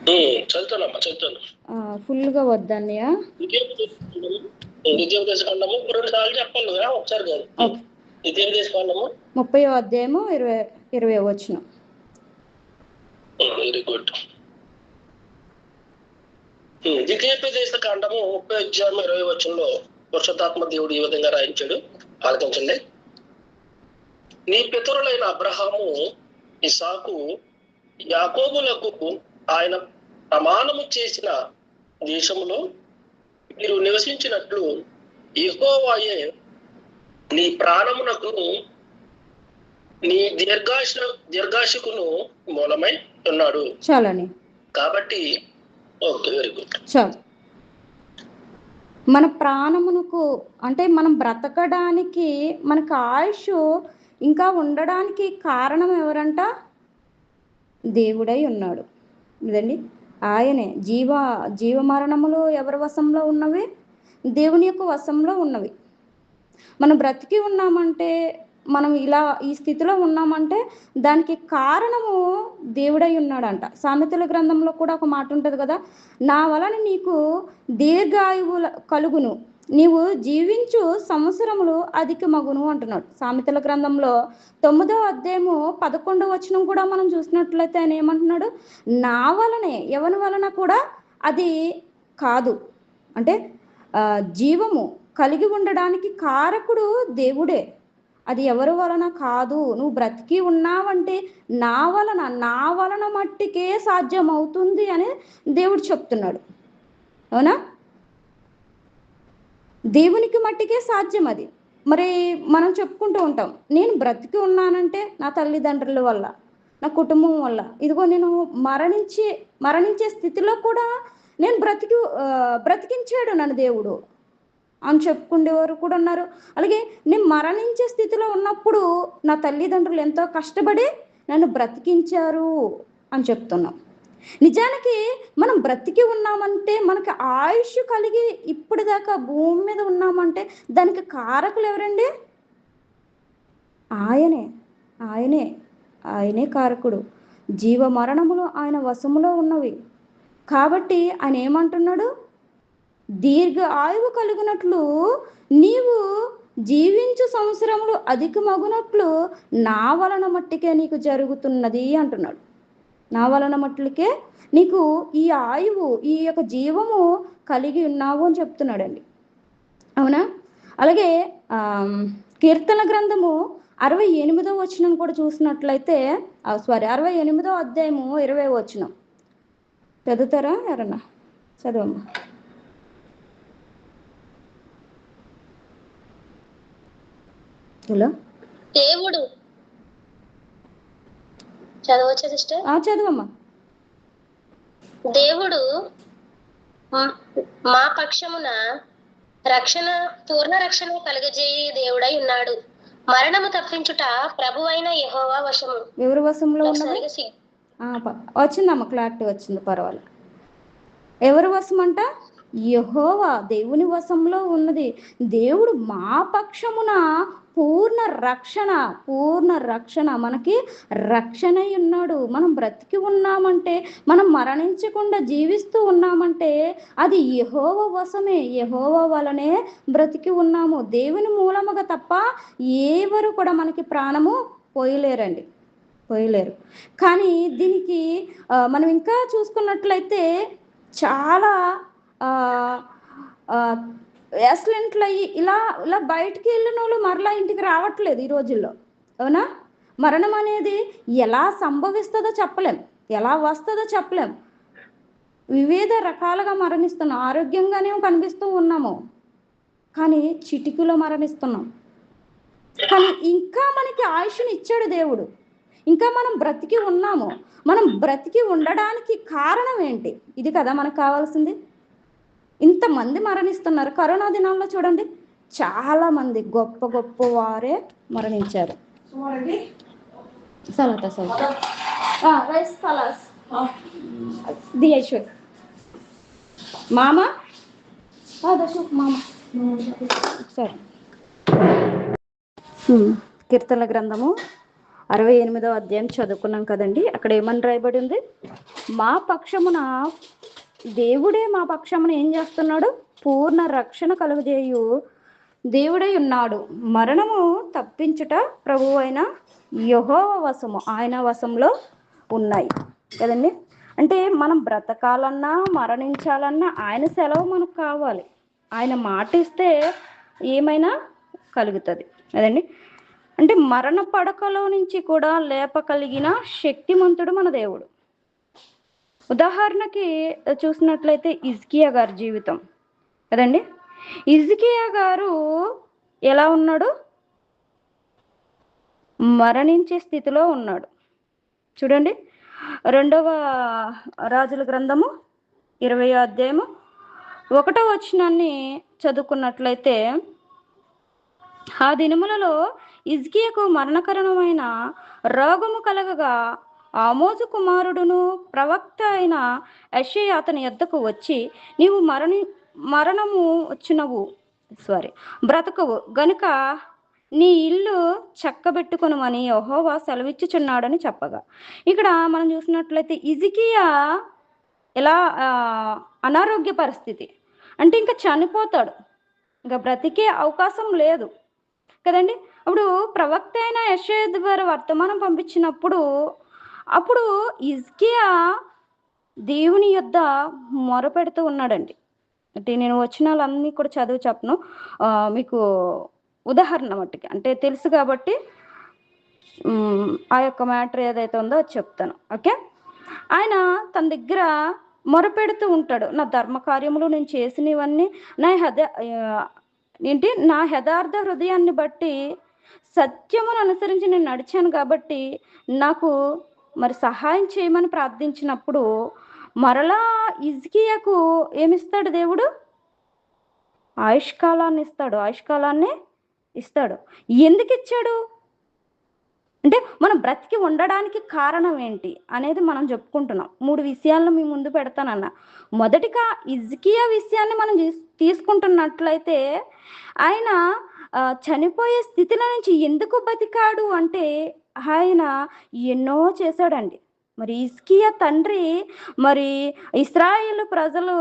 చదువుతానమ్మా, చదువుతాను. ఫుల్గా వద్దన్నయ్య. ద్వితీయోపదేశ కాండము 2 సార్లు చెప్పాలి కదా, ఒకసారి కాదు. ద్వితీయోపదేశ కాండము 30వ అధ్యాయము 20వ వచనం. Very good. ద్వితీయోపదేశ కాండము 30వ అధ్యాయం 20వ వచనంలో పరిశుద్ధాత్మ దేవుడు ఈ విధంగా రాయించాడు, ఆలకించండి. నీ పితరులైన అబ్రహాము, ఇసాకు, యాకోబులకు ఆయన ప్రమాణము చేసిన దేశంలో మీరు నివసించినట్లు యెహోవాయే నీ ప్రాణమునకును నీ దీర్ఘాశకును మూలమై ఉన్నాడు. చాలని కాబట్టి ఓకే, వెరీ గుడ్. చాలు. మన ప్రాణమునకు అంటే మనం బ్రతకడానికి, మనకు ఆయుష్ ఇంకా ఉండడానికి కారణం ఎవరంట? దేవుడై ఉన్నాడు కదండి. ఆయనే జీవ మరణములు ఎవరి వశంలో ఉన్నవి? దేవుని యొక్క వశంలో ఉన్నవి. మనం బ్రతికి ఉన్నామంటే, మనం ఇలా ఈ స్థితిలో ఉన్నామంటే దానికి కారణము దేవుడై ఉన్నాడంట. సామెతల గ్రంథంలో కూడా ఒక మాట ఉంటుంది కదా, నా వలన నీకు దీర్ఘాయువు కలుగును, నీవు జీవించు సంవత్సరములు అధికమగును అంటున్నాడు. సామెతల గ్రంథంలో 9వ అధ్యాయము 11వ వచనం కూడా మనం చూసినట్లయితే ఆయన ఏమంటున్నాడు? నా వలనే, ఎవరి వలన కూడా అది కాదు, అంటే జీవము కలిగి ఉండడానికి కారకుడు దేవుడే, అది ఎవరి వలన కాదు. నువ్వు బ్రతికి ఉన్నావంటే నా వలన మట్టికే సాధ్యం అవుతుంది అని దేవుడు చెప్తున్నాడు. అవునా? దేవునికి మట్టికే సాధ్యం అది. మరి మనం చెప్పుకుంటూ ఉంటాం, నేను బ్రతికి ఉన్నానంటే నా తల్లిదండ్రుల వల్ల, నా కుటుంబం వల్ల. ఇదిగో నేను మరణించే స్థితిలో కూడా నేను బ్రతికించాడు నన్ను దేవుడు అని చెప్పుకునేవారు కూడా ఉన్నారు. అలాగే నేను మరణించే స్థితిలో ఉన్నప్పుడు నా తల్లిదండ్రులు ఎంతో కష్టపడి నన్ను బ్రతికించారు అని చెప్తున్నాం. నిజానికి మనం బ్రతికి ఉన్నామంటే, మనకి ఆయుష్ కలిగి ఇప్పటిదాకా భూమి మీద ఉన్నామంటే దానికి కారకులు ఎవరండి? ఆయనే కారకుడు. జీవ మరణములు ఆయన వశములో ఉన్నవి. కాబట్టి ఆయన ఏమంటున్నాడు? దీర్ఘ ఆయువు కలుగునట్లు నీవు జీవించు సంవత్సరములు అధికమగునట్లు నా వలన మట్టికే నీకు జరుగుతున్నది అంటున్నాడు. నా వలన మట్టికే నీకు ఈ ఆయువు, ఈ యొక్క జీవము కలిగి ఉన్నావు అని చెప్తున్నాడండి. అవునా? అలాగే కీర్తన గ్రంథము 68వ వచనం కూడా చూసినట్లయితే 68వ అధ్యాయము 20వ వచనం చదువుతారా ఎవరన్నా? చదవమ్మా. హలో, దేవుడు చదవచ్చా సిస్టర్? చదవమ్మా. దేవుడు మా పక్షమున పూర్ణ రక్షణ కలుగజేయి దేవుడై ఉన్నాడు. మరణము తప్పించుట ప్రభువైన యెహోవా వశము. ఎవరి వశంలో ఉన్నది? వచ్చిందమ్మా, క్లారిటీ వచ్చింది, పర్వాలేదు. ఎవరి వశం అంట? యెహోవా, దేవుని వశంలో ఉన్నది. దేవుడు మా పక్షమున పూర్ణ రక్షణ మనకి రక్షణ ఉన్నాడు. మనం బ్రతికి ఉన్నామంటే, మనం మరణించకుండా జీవిస్తూ ఉన్నామంటే అది యెహోవా వశమే, యెహోవా వలనే బ్రతికి ఉన్నాము. దేవుని మూలముగా తప్ప ఎవరు కూడా మనకి ప్రాణము పోయలేరు. కానీ దీనికి మనం ఇంకా చూసుకున్నట్లయితే చాలా యాక్సిడెంట్లు అయ్యి ఇలా బయటికి వెళ్ళిన వాళ్ళు మరలా ఇంటికి రావట్లేదు ఈ రోజుల్లో. అవునా? మరణం అనేది ఎలా సంభవిస్తుందో చెప్పలేం, ఎలా వస్తుందో చెప్పలేం. వివిధ రకాలుగా మరణిస్తున్నాం. ఆరోగ్యంగానే కనిపిస్తూ ఉన్నాము, కానీ చిటికలో మరణిస్తున్నాం. కానీ ఇంకా మనకి ఆయుష్ని ఇచ్చాడు దేవుడు, ఇంకా మనం బ్రతికి ఉన్నాము. మనం బ్రతికి ఉండడానికి కారణం ఏంటి? ఇది కదా మనకు కావాల్సింది. ఇంతమంది మరణిస్తున్నారు. కరోనా దినాల్లో చూడండి, చాలా మంది గొప్ప వారే మరణించారు. మామ సరే. కీర్తనల గ్రంథము 68వ అధ్యాయం చదువుకున్నాం కదండి. అక్కడ ఏమని రాయబడి ఉంది? మా పక్షమున దేవుడే మా పక్షమున ఏం చేస్తున్నాడు? పూర్ణ రక్షణ కలుగజేయు దేవుడై ఉన్నాడు. మరణము తప్పించుట ప్రభువు అయిన యెహోవా వశము, ఆయన వశంలో ఉన్నాయి కదండి. అంటే మనం బ్రతకాలన్నా మరణించాలన్నా ఆయన సెలవు మనకు కావాలి. ఆయన మాట ఇస్తే ఏమైనా కలుగుతుంది కదండి. అంటే మరణ పడకలో నుంచి కూడా లేపగలిగిన శక్తిమంతుడు మన దేవుడు. ఉదాహరణకి చూసినట్లయితే హిజ్కియా గారి జీవితం కదండి. హిజ్కియా గారు ఎలా ఉన్నాడు? మరణించే స్థితిలో ఉన్నాడు. చూడండి, 2వ రాజుల గ్రంథము 20వ అధ్యాయము 1వ వచనాన్ని చదువుకున్నట్లయితే, ఆ దినములలో హిజ్కియాకు మరణకరమైన రోగము కలగగా ఆమోజు కుమారుడును ప్రవక్త అయిన యెషయా అతని యొద్దకు వచ్చి, నీవు మరణము వచ్చినవు బ్రతకవు గనుక నీ ఇల్లు చక్కబెట్టుకొనుమని యెహోవా సెలవిచ్చుచున్నాడని చెప్పగా, ఇక్కడ మనం చూసినట్లయితే హిజ్కియా ఎలా అనారోగ్య పరిస్థితి అంటే ఇంకా చనిపోతాడు, ఇంకా బ్రతికే అవకాశం లేదు కదండి. అప్పుడు ప్రవక్త అయిన యెషయా ద్వారా వర్తమానం పంపించినప్పుడు అప్పుడు హిజ్కియా దేవుని యొద్ద మొరపెడుతూ ఉన్నాడండి. అంటే నేను వచనాలన్నీ కూడా చదివి చెప్పను, మీకు ఉదాహరణ మట్టుకి అంటే తెలుసు కాబట్టి ఆ యొక్క మ్యాటర్ ఏదైతే ఉందో అది చెప్తాను. ఓకే, ఆయన తన దగ్గర మొరపెడుతూ ఉంటాడు. నా ధర్మ కార్యములు నేను చేసినవన్నీ నా యథార్థ హృదయాన్ని బట్టి సత్యమును అనుసరించి నేను నడిచాను కాబట్టి నాకు మరి సహాయం చేయమని ప్రార్థించినప్పుడు మరలా హిజ్కియాకు ఏమిస్తాడు దేవుడు? ఆయుష్కాలాన్ని ఇస్తాడు. ఎందుకు ఇచ్చాడు అంటే మనం బ్రతికి ఉండడానికి కారణం ఏంటి అనేది మనం చెప్పుకుంటున్నాం. 3 విషయాలను మీ ముందు పెడతానన్న. మొదటిగా హిజ్కియా విషయాన్ని మనం తీసుకుంటున్నట్లయితే ఆయన చనిపోయే స్థితిలో నుంచి ఎందుకు బతికాడు అంటే ఆయన ఎన్నో చేశాడండి. మరి హిజ్కియా తండ్రి మరి ఇశ్రాయేలు ప్రజలు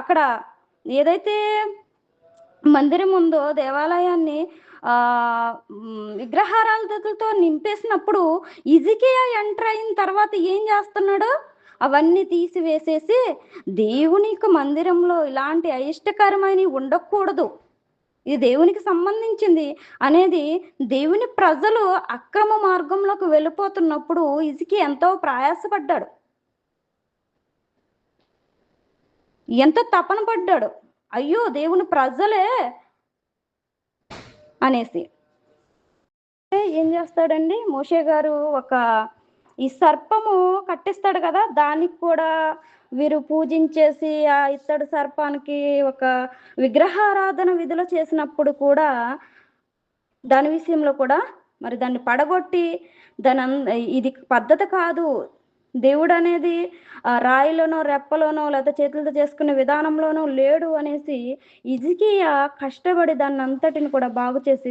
అక్కడ ఏదైతే మందిరం ఉందో దేవాలయాన్ని విగ్రహారాధనతో నింపేసినప్పుడు హిజ్కియా ఎంటర్ అయిన తర్వాత ఏం చేస్తున్నాడు? అవన్నీ తీసివేసేసి దేవుని యొక్క మందిరంలో ఇలాంటి అయిష్టకరమైనవి ఉండకూడదు, ఇది దేవునికి సంబంధించింది అనేది దేవుని ప్రజలు అక్రమ మార్గంలోకి వెళ్ళిపోతున్నప్పుడు హిజ్కియా ఎంతో ప్రయాసపడ్డాడు, ఎంతో తపన పడ్డాడు. అయ్యో దేవుని ప్రజలే అనేసి ఏం చేస్తాడండి మోషే గారు? ఈ సర్పము కట్టిస్తాడు కదా, దానికి కూడా వీరు పూజించేసి ఆ ఇత్తడి సర్పానికి ఒక విగ్రహారాధన విధులు చేసినప్పుడు కూడా దాని విషయంలో కూడా మరి దాన్ని పడగొట్టి ఇది పద్ధతి కాదు, దేవుడు అనేది రాయిలోనో రెప్పలోనో లేదా చేతులతో చేసుకునే విధానంలోనో లేడు అనేసి హిజ్కియా కష్టపడి దాన్ని అంతటిని కూడా బాగు చేసి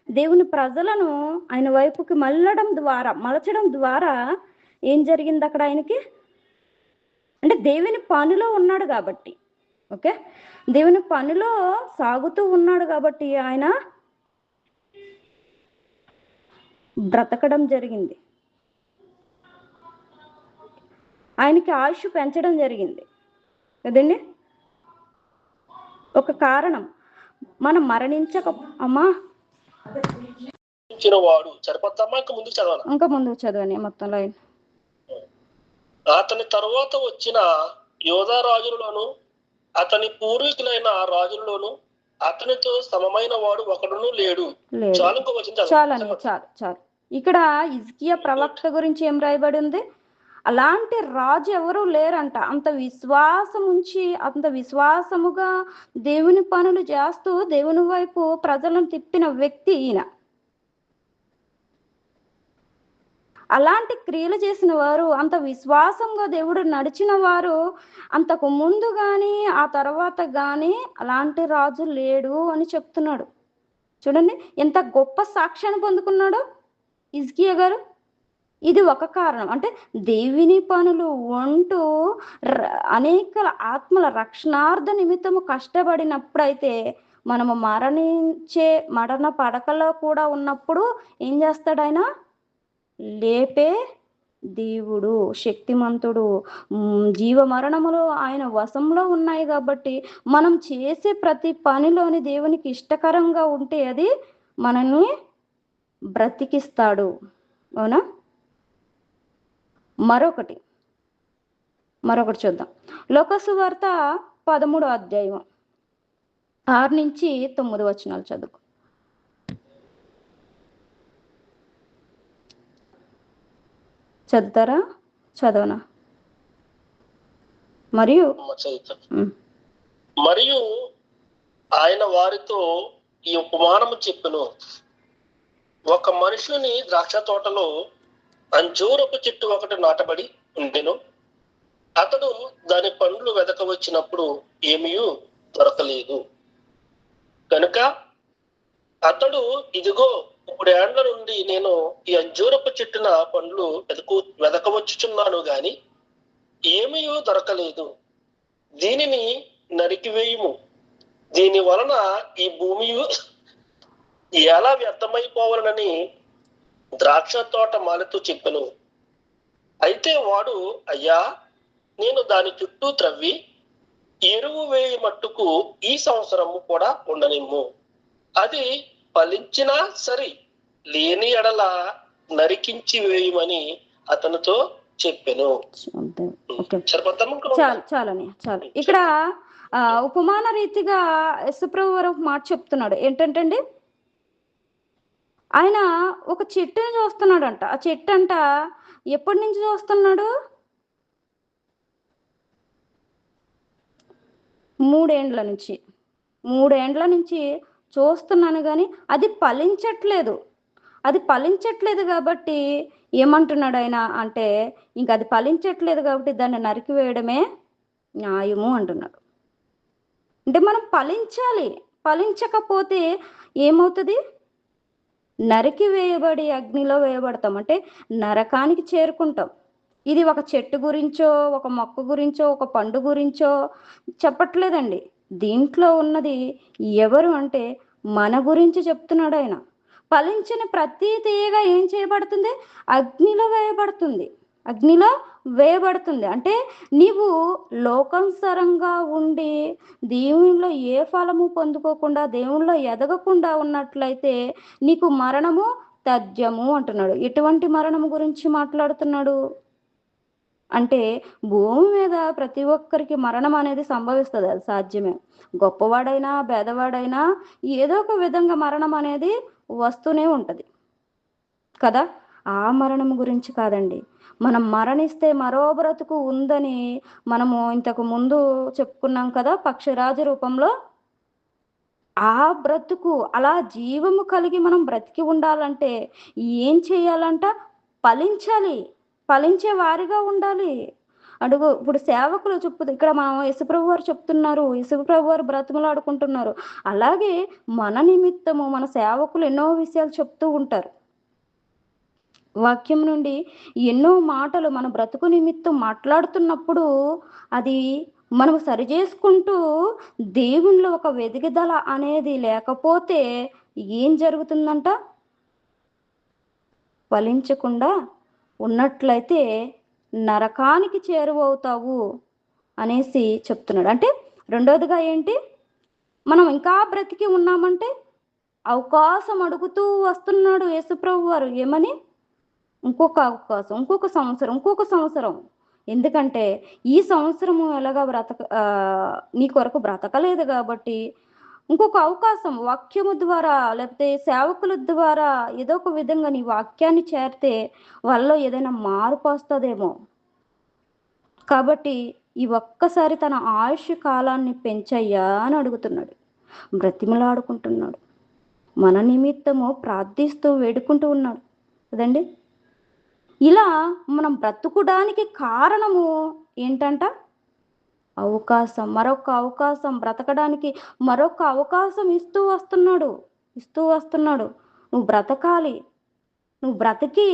దేవుని ప్రజలను ఆయన వైపుకి మలచడం ద్వారా ఏం జరిగింది అక్కడ? ఆయనకి అంటే దేవుని పనిలో ఉన్నాడు కాబట్టి, ఓకే, దేవుని పనిలో సాగుతూ ఉన్నాడు కాబట్టి ఆయన బ్రతకడం జరిగింది, ఆయనకి ఆయుష్ పెంచడం జరిగింది కదండి. ఒక కారణం మనం వాడు సరిపోతామా? ఇంకా ముందుకు చదవని మొత్తం లైన్. అతని తరువాత వచ్చిన యోధా రాజులలోను అతని పూర్వీకులైన రాజులలోను అతనితో సమమైన వాడు ఒకడును లేడు. చాలు. ఇక్కడ హిజ్కియా ప్రవక్త గురించి ఏం రాయబడి ఉంది? అలాంటి రాజు ఎవరు లేరంట. అంత విశ్వాసముగా దేవుని పనులు చేస్తూ దేవుని వైపు ప్రజలను తిప్పిన వ్యక్తి ఈయన. అలాంటి క్రియలు చేసిన వారు, అంత విశ్వాసంగా దేవుడు నడిచిన వారు అంతకు ముందు కానీ ఆ తర్వాత కానీ అలాంటి రాజు లేడు అని చెప్తున్నాడు. చూడండి ఎంత గొప్ప సాక్ష్యాన్ని పొందుకున్నాడు హిజ్కియా గారు. ఇది ఒక కారణం. అంటే దేవుని పనులు ఉంటూ అనేక ఆత్మల రక్షణార్థ నిమిత్తము కష్టపడినప్పుడైతే మనము మరణ పడకలో కూడా ఉన్నప్పుడు ఏం చేస్తాడు ఆయన? లేపే దేవుడు, శక్తిమంతుడు. జీవ మరణములు ఆయన వశంలో ఉన్నాయి కాబట్టి మనం చేసే ప్రతి పనిలోని దేవునికి ఇష్టకరంగా ఉంటే అది మనల్ని బ్రతికిస్తాడు. అవునా? మరొకటి చూద్దాం. లోకసువార్త 13వ అధ్యాయం 6 నుంచి 9 వచనాలు చదువుకో. చదువుతారా? చదవనా? మరియు ఆయన వారితో ఈ ఉపమానము చెప్పెను. ఒక మనుషుని ద్రాక్ష తోటలో అంజూరపు చెట్టు ఒకటి నాటబడి ఉండెను. అతడు దాని పండ్లు వెదక వచ్చినప్పుడు ఏమీ దొరకలేదు. కనుక అతడు, ఇదిగో 3 ఏండ్ల నుండి నేను ఈ అంజూరపు చెట్టున పండ్లు వెదకవచ్చుచున్నాను గాని ఏమీ దొరకలేదు. దీనిని నరికివేయుము. దీని వలన ఈ భూమి ఎలా వ్యర్థమైపోవాలని ద్రాక్ష తోట మాలితో చెప్పెను. అయితే వాడు, అయ్యా, నేను దాని చుట్టూ త్రవ్వి ఎరువు వేయి మట్టుకు ఈ సంవత్సరము కూడా ఉండనిమ్ము. అది ఫలించినా సరి, లేని ఎడల నరికించి వేయమని అతనితో చెప్పెను. చాలు. ఇక్కడ ఉపమాన రీతిగా యేసుప్రభు వారు ఒక మాట చెప్తున్నాడు. ఏంటంటే ఆయన ఒక చెట్టుని చూస్తున్నాడంట. ఆ చెట్టు అంట ఎప్పటి నుంచి చూస్తున్నాడు? 3 ఏండ్ల నుంచి చూస్తున్నాను కానీ అది ఫలించట్లేదు కాబట్టి ఏమంటున్నాడు ఆయన అంటే, ఇంకా అది ఫలించట్లేదు కాబట్టి దాన్ని నరికివేయడమే న్యాయము అంటున్నాడు. అంటే మనం ఫలించకపోతే ఏమవుతుంది? నరికి వేయబడి అగ్నిలో వేయబడతాం, అంటే నరకానికి చేరుకుంటాం. ఇది ఒక చెట్టు గురించో, ఒక మొక్క గురించో, ఒక పండు గురించో చెప్పట్లేదండి. దీంట్లో ఉన్నది ఎవరు అంటే మన గురించి చెప్తున్నాడు ఆయన. ఫలించిన ప్రతి తీగ ఏం చేయబడుతుంది? అగ్నిలో వేయబడుతుంది. అంటే నీవు లోకానుసారంగా ఉండి దేవునిలో ఏ ఫలము పొందుకోకుండా, దేవునిలో ఎదగకుండా ఉన్నట్లయితే నీకు మరణము తథ్యము అంటున్నాడు. ఎటువంటి మరణము గురించి మాట్లాడుతున్నాడు అంటే, భూమి మీద ప్రతి ఒక్కరికి మరణం అనేది సంభవిస్తుంది. అది సాధ్యమే. గొప్పవాడైనా పేదవాడైనా ఏదో ఒక విధంగా మరణం అనేది వస్తూనే ఉంటది కదా. ఆ మరణం గురించి కాదండి. మనం మరణిస్తే మరో బ్రతుకు ఉందని మనము ఇంతకు ముందు చెప్పుకున్నాం కదా, పక్షిరాజు రూపంలో. ఆ బ్రతుకు, అలా జీవము కలిగి మనం బ్రతికి ఉండాలంటే ఏం చేయాలంట? ఫలించే వారిగా ఉండాలి. ఇప్పుడు సేవకులు ఇక్కడ మనం యేసుప్రభు వారు చెప్తున్నారు, యేసుప్రభు వారు బ్రతిమలాడుకుంటున్నారు. అలాగే మన నిమిత్తము మన సేవకులు ఎన్నో విషయాలు చెప్తూ ఉంటారు. వాక్యం నుండి ఎన్నో మాటలు మన బ్రతుకు నిమిత్తం మాట్లాడుతున్నప్పుడు అది మనం సరిచేసుకుంటూ దేవునిలో ఒక వెదిగిదల అనేది లేకపోతే ఏం జరుగుతుందంట? ఫలించకుండా ఉన్నట్లయితే నరకానికి చేరువవుతావు అనేసి చెప్తున్నాడు. అంటే రెండోదిగా ఏంటి? మనం ఇంకా బ్రతికి ఉన్నామంటే అవకాశం అడుగుతూ వస్తున్నాడు యేసుప్రభు వారు. ఏమని? ఇంకొక అవకాశం, ఇంకొక సంవత్సరం. ఎందుకంటే ఈ సంవత్సరము ఎలాగా నీ కొరకు బ్రతకలేదు కాబట్టి ఇంకొక అవకాశం వాక్యము ద్వారా లేకపోతే సేవకుల ద్వారా ఏదో ఒక విధంగా నీ వాక్యాన్ని చేరితే వాళ్ళలో ఏదైనా మార్పు వస్తుందేమో. కాబట్టి ఈ ఒక్కసారి తన ఆయుష్ కాలాన్ని పెంచయ్యా అని అడుగుతున్నాడు, బ్రతిమలాడుకుంటున్నాడు, మన నిమిత్తము ప్రార్థిస్తూ వేడుకుంటూ ఉన్నాడు కదండి. ఇలా మనం బ్రతుకుడానికి కారణము ఏంటంట? అవకాశం, మరొక అవకాశం, బ్రతకడానికి మరొక అవకాశం ఇస్తూ వస్తున్నాడు. నువ్వు బ్రతకాలి. నువ్వు బ్రతికి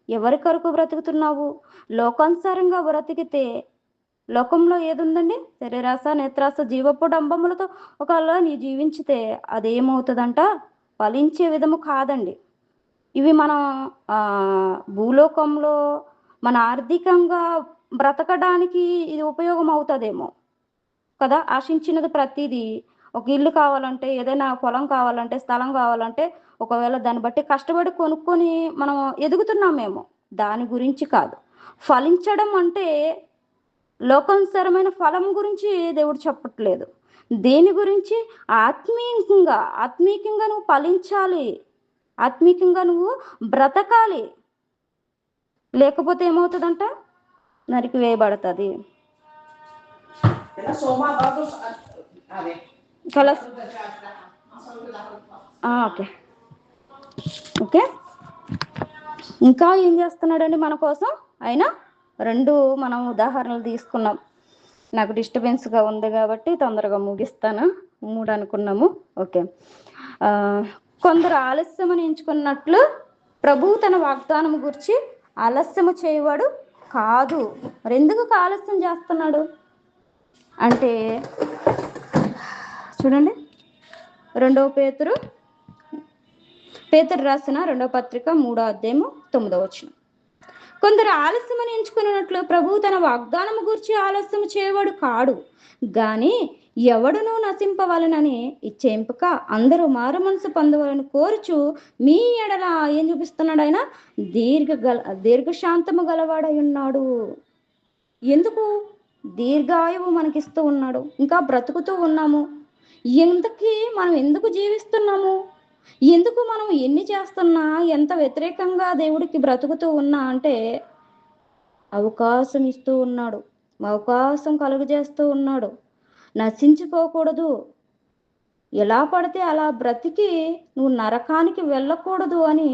ఎవరి కొరకు బ్రతుకుతున్నావు? లోకానుసారంగా బ్రతికితే లోకంలో ఏది ఉందండి? శరీరాశ, నేత్రాశ, జీవపు డంబములతో ఒకవేళ నీ జీవించితే అదేమవుతుందంట? ఫలించే విధము కాదండి. ఇవి మనం భూలోకంలో మన ఆర్థికంగా బ్రతకడానికి ఇది ఉపయోగం అవుతుందేమో కదా. ఆశించినది ప్రతిదీ, ఒక ఇల్లు కావాలంటే, ఏదైనా పొలం కావాలంటే, స్థలం కావాలంటే ఒకవేళ దాన్ని బట్టి కష్టపడి కొనుక్కొని మనం ఎదుగుతున్నామేమో, దాని గురించి కాదు. ఫలించడం అంటే లోకానుసారమైన ఫలం గురించి దేవుడు చెప్పట్లేదు. దేని గురించి? ఆత్మీయంగా నువ్వు ఫలించాలి, ఆత్మీయంగా నువ్వు బ్రతకాలి. లేకపోతే ఏమవుతుందంట? నరికి వేయబడుతుంది. Okay okay. ఇంకా ఏం చేస్తున్నాడండి మన కోసం? ఆయన 2 మనం ఉదాహరణలు తీసుకున్నాం. నాకు డిస్టర్బెన్స్గా ఉంది కాబట్టి తొందరగా ముగిస్తాను. 3 అనుకున్నాము. ఓకే. కొందరు ఆలస్యమని ఎంచుకున్నట్లు ప్రభువు తన వాగ్దానం గురించి ఆలస్యము చేయవాడు కాదు. మరి ఎందుకు ఆలస్యం చేస్తున్నాడు అంటే చూడండి, 2 పేతురు రాసిన 2వ పత్రిక 3వ అధ్యాయము 9వ వచనం. కొందరు ఆలస్యమని ఎంచుకున్నట్లు ప్రభువు తన వాగ్దానము గురించి ఆలస్యం చేయవాడు కాడు, గాని ఎవడునూ నశింపవలనని ఇచ్చేంపుక అందరూ మారు మనసు పొందవలని కోరుచు మీ ఎడల ఏం చూపిస్తున్నాడు? ఆయన దీర్ఘశాంతము గలవాడై ఉన్నాడు. ఎందుకు? దీర్ఘాయువు మనకిస్తూ ఉన్నాడు. ఇంకా బ్రతుకుతూ ఉన్నాము. మనం ఎందుకు జీవిస్తున్నాము? ఎందుకు మనం ఎన్ని చేస్తున్నా, ఎంత వ్యతిరేకంగా దేవుడికి బ్రతుకుతూ ఉన్నా అంటే అవకాశం ఇస్తూ ఉన్నాడు, అవకాశం కలుగజేస్తూ ఉన్నాడు. నశించిపోకూడదు, ఎలా పడితే అలా బ్రతికి నువ్వు నరకానికి వెళ్ళకూడదు అని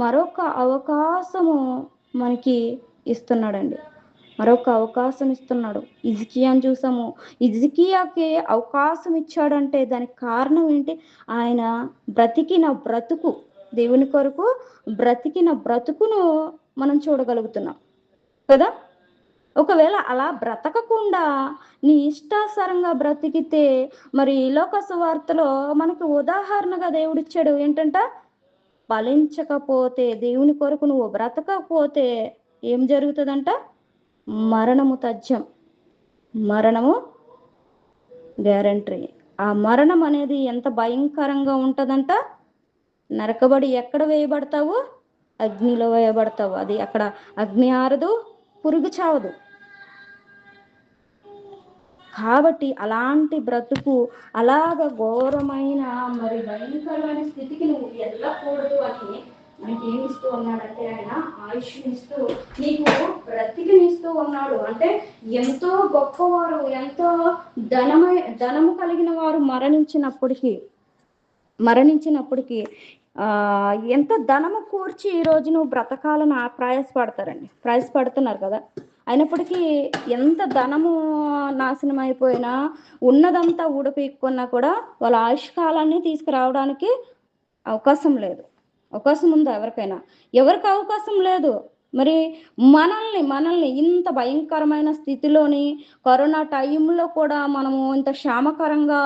మరొక అవకాశము మనకి ఇస్తున్నాడండి. మరొక అవకాశం ఇస్తున్నాడు. హిజ్కియాని చూసాము. హిజ్కియాకి అవకాశం ఇచ్చాడంటే దానికి కారణం ఏంటి? ఆయన బ్రతికిన బ్రతుకు, దేవుని కొరకు బ్రతికిన బ్రతుకును మనం చూడగలుగుతున్నాం కదా. ఒకవేళ అలా బ్రతకకుండా నీ ఇష్టానుసారంగా బ్రతికితే మరి లోక సువార్తలో మనకు ఉదాహరణగా దేవుడిచ్చాడు ఏంటంట? ఫలించకపోతే, దేవుని కొరకు నువ్వు బ్రతకపోతే ఏం జరుగుతుందంట? మరణము తథ్యం, మరణము గ్యారంటీ. ఆ మరణం అనేది ఎంత భయంకరంగా ఉంటుందంట? నరకబడి ఎక్కడ వేయబడతావు? అగ్నిలో వేయబడతావు. అది అక్కడ అగ్ని ఆరదు, పురుగు చావదు. కాబట్టి అలాంటి బ్రతుకు, అలాగ ఘోరమైన మరి భయంకరమైన స్థితికి నువ్వు వెళ్ళకూడదు అని మనకి ఏమి ఇస్తూ ఉన్నాడంటే ఆయన ఆయుష్నిస్తూ నీకు బ్రతికినిస్తూ ఉన్నాడు. అంటే ఎంతో గొప్పవారు, ఎంతో ధనము కలిగిన వారు మరణించినప్పటికీ ఎంత ధనము కూర్చి ఈ రోజు నువ్వు బ్రతకాలని ప్రయాసపడుతున్నారు కదా. అయినప్పటికీ ఎంత ధనము నాశనం అయిపోయినా, ఉన్నదంతా ఊడపీక్కున్నా కూడా వాళ్ళ ఆయుష్కాలాన్ని తీసుకురావడానికి అవకాశం లేదు. అవకాశం ఉందా ఎవరికైనా? ఎవరికి అవకాశం లేదు. మరి మనల్ని ఇంత భయంకరమైన స్థితిలోని కరోనా టైంలో కూడా మనము ఇంత క్షేమకరంగా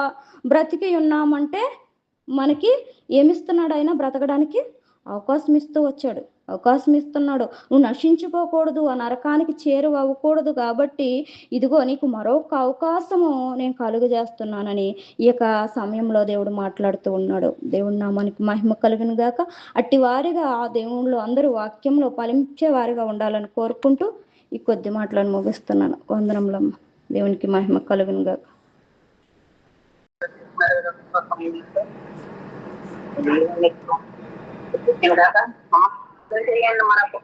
బ్రతికి ఉన్నామంటే మనకి ఏమిస్తున్నాడు? ఆయన బ్రతకడానికి అవకాశం ఇస్తూ వచ్చాడు, అవకాశం ఇస్తున్నాడు. నువ్వు నశించిపోకూడదు, ఆ నరకానికి చేరువవ్వకూడదు. కాబట్టి ఇదిగో నీకు మరొక అవకాశము నేను కలుగజేస్తున్నానని ఈ యొక్క సమయంలో దేవుడు మాట్లాడుతూ ఉన్నాడు. దేవుడి నామానికి మహిమ కలుగును గాక. అట్టి వారిగా ఆ దేవుళ్ళు అందరూ వాక్యంలో ఫలించే వారిగా ఉండాలని కోరుకుంటూ ఈ కొద్ది మాటలను ముగిస్తున్నాను. వందనములు. దేవునికి మహిమ కలుగును గాక. మనకు